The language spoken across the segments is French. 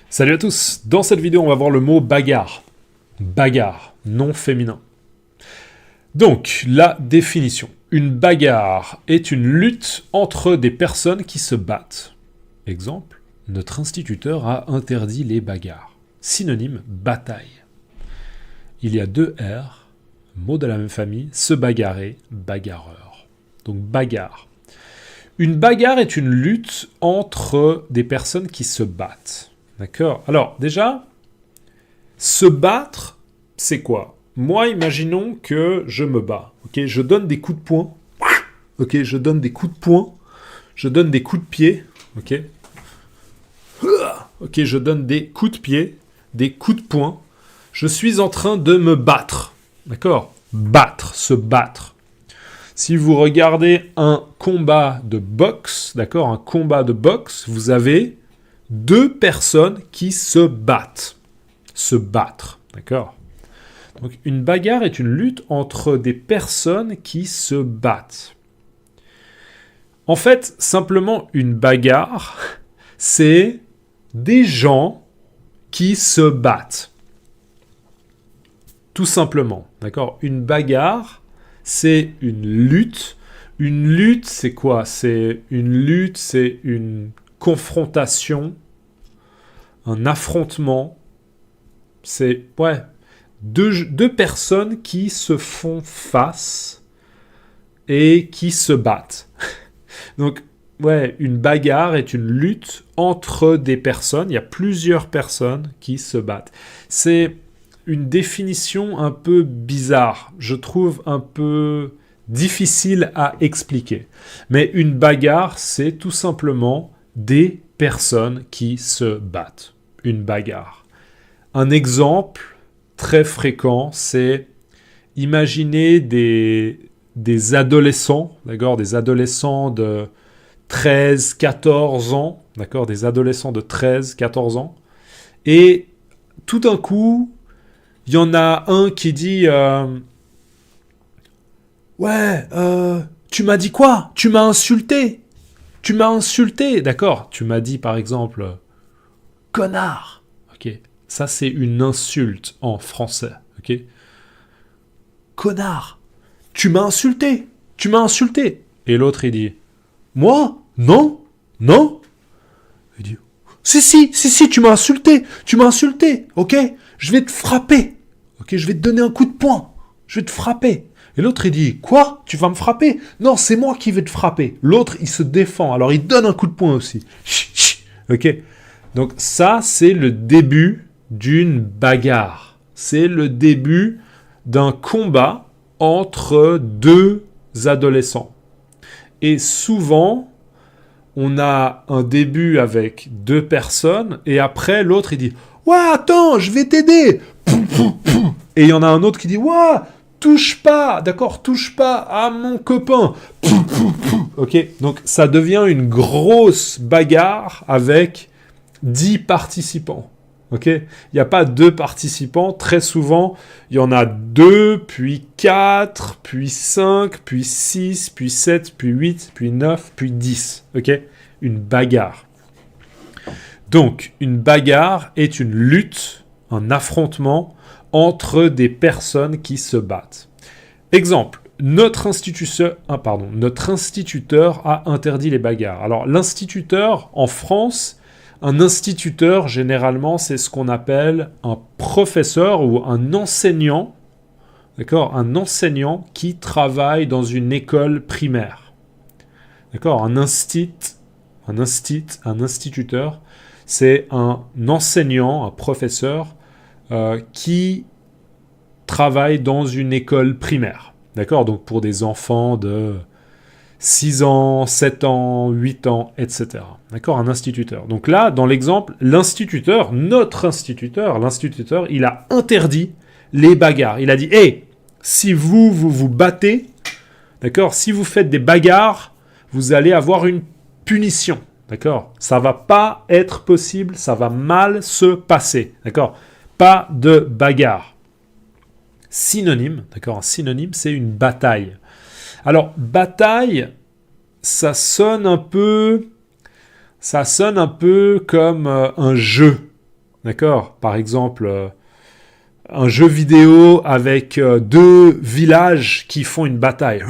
Salut à tous, dans cette vidéo on va voir le mot bagarre. Bagarre, non féminin. Donc, la définition. Une bagarre est une lutte entre des personnes qui se battent. Exemple, notre instituteur a interdit les bagarres. Synonyme, bataille. Il y a deux R, mots de la même famille, se bagarrer, bagarreur. Donc bagarre. Une bagarre est une lutte entre des personnes qui se battent. D'accord. Alors, déjà, se battre, c'est quoi? Moi, imaginons que je me bats. Ok, je donne des coups de poing. Ok, je donne des coups de poing. Je donne des coups de pied. Ok. Ok, je donne des coups de pied, des coups de poing. Je suis en train de me battre. D'accord? Battre, se battre. Si vous regardez un combat de boxe, d'accord, un combat de boxe, vous avez deux personnes qui se battent. Se battre, d'accord? Donc une bagarre est une lutte entre des personnes qui se battent. En fait, simplement une bagarre, c'est des gens qui se battent. Tout simplement, d'accord? Une bagarre, c'est une lutte. Une lutte, c'est quoi? C'est une lutte, c'est une confrontation, un affrontement. C'est, deux personnes qui se font face et qui se battent. Donc, une bagarre est une lutte entre des personnes. Il y a plusieurs personnes qui se battent. C'est une définition un peu bizarre. Je trouve un peu difficile à expliquer. Mais une bagarre, c'est tout simplement des personnes qui se battent. Une bagarre. Un exemple très fréquent, c'est imaginer des adolescents, d'accord, des adolescents de 13, 14 ans, d'accord, des adolescents de 13, 14 ans, et tout d'un coup, il y en a un qui dit tu m'as dit quoi? Tu m'as insulté. Tu m'as insulté, d'accord? Tu m'as dit par exemple connard. OK. Ça c'est une insulte en français, OK? Connard. Tu m'as insulté. Tu m'as insulté. Et l'autre il dit moi? Non? Non? Il dit si, tu m'as insulté. Tu m'as insulté. OK? Je vais te frapper. OK, je vais te donner un coup de poing. Je vais te frapper. Et l'autre, il dit, quoi? Tu vas me frapper? Non, c'est moi qui vais te frapper. L'autre, il se défend. Alors, il donne un coup de poing aussi. OK? Donc, ça, c'est le début d'une bagarre. C'est le début d'un combat entre deux adolescents. Et souvent, on a un début avec deux personnes, et après, l'autre, il dit, ouais, attends, je vais t'aider. Et il y en a un autre qui dit, ouais, touche pas, d'accord, touche pas à mon copain. Ok, donc ça devient une grosse bagarre avec 10 participants. Ok, il n'y a pas deux participants. Très souvent, il y en a 2, puis 4, puis 5, puis 6, puis 7, puis 8, puis 9, puis 10. Ok, une bagarre. Donc, une bagarre est une lutte, un affrontement entre des personnes qui se battent. Exemple, notre instituteur a interdit les bagarres. Alors, l'instituteur, en France, un instituteur, généralement, c'est ce qu'on appelle un professeur ou un enseignant, d'accord, un enseignant qui travaille dans une école primaire. D'accord, un instituteur, c'est un enseignant, un professeur qui travaille dans une école primaire. D'accord? Donc pour des enfants de 6 ans, 7 ans, 8 ans, etc. D'accord? Un instituteur. Donc là, dans l'exemple, l'instituteur, il a interdit les bagarres. Il a dit, hey, si vous battez, d'accord? Si vous faites des bagarres, vous allez avoir une punition. D'accord? Ça va pas être possible, ça va mal se passer. D'accord? Pas de bagarre. Synonyme, d'accord? Un synonyme, c'est une bataille. Alors, bataille, ça sonne un peu comme un jeu. D'accord? Par exemple, un jeu vidéo avec deux villages qui font une bataille.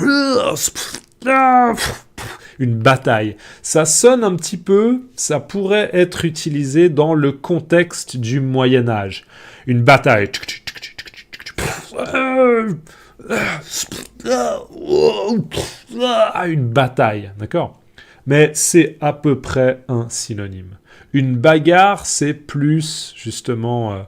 Une bataille. Ça sonne un petit peu, ça pourrait être utilisé dans le contexte du Moyen-Âge. Une bataille. Une bataille, d'accord? Mais c'est à peu près un synonyme. Une bagarre, c'est plus, justement,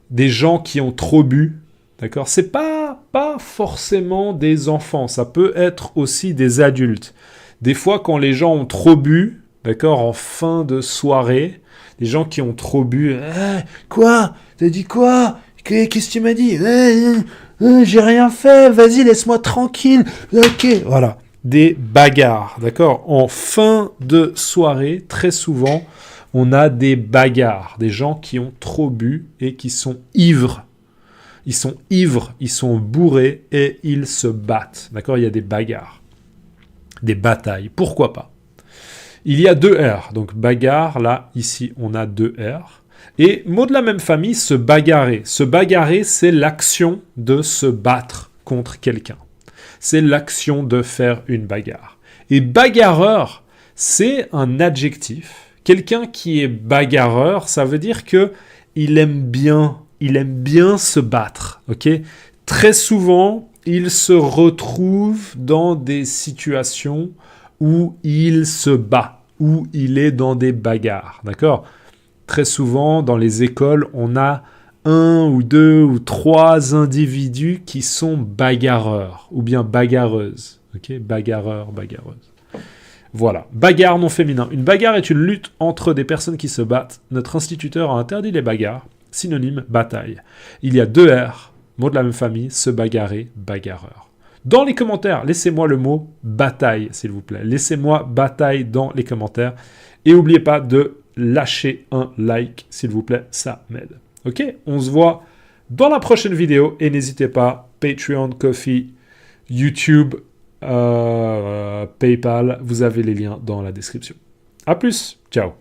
des gens qui ont trop bu, d'accord? C'est pas forcément des enfants, ça peut être aussi des adultes. Des fois, quand les gens ont trop bu, d'accord, en fin de soirée, des gens qui ont trop bu, quoi? T'as dit quoi? Qu'est-ce que tu m'as dit? J'ai rien fait, vas-y, laisse-moi tranquille. Ok, voilà. Des bagarres, d'accord? En fin de soirée, très souvent, on a des bagarres, des gens qui ont trop bu et qui sont ivres. Ils sont ivres, ils sont bourrés et ils se battent, d'accord? Il y a des bagarres, des batailles, pourquoi pas? Il y a deux R, donc bagarre, là, ici, on a deux R. Et mot de la même famille, se bagarrer. Se bagarrer, c'est l'action de se battre contre quelqu'un. C'est l'action de faire une bagarre. Et bagarreur, c'est un adjectif. Quelqu'un qui est bagarreur, ça veut dire que il aime bien se battre. Ok? Très souvent, il se retrouve dans des situations où il se bat, où il est dans des bagarres. D'accord? Très souvent, dans les écoles, on a un ou deux ou trois individus qui sont bagarreurs ou bien bagarreuses. Ok, bagarreur, bagarreuse. Voilà, bagarre non féminin. Une bagarre est une lutte entre des personnes qui se battent. Notre instituteur a interdit les bagarres. Synonyme, bataille. Il y a deux R, mot de la même famille, se bagarrer, bagarreur. Dans les commentaires, laissez-moi le mot bataille, s'il vous plaît. Laissez-moi bataille dans les commentaires. Et n'oubliez pas de lâcher un like, s'il vous plaît, ça m'aide. Ok, on se voit dans la prochaine vidéo et n'hésitez pas, Patreon, Ko-fi, YouTube, PayPal, vous avez les liens dans la description. À plus, ciao.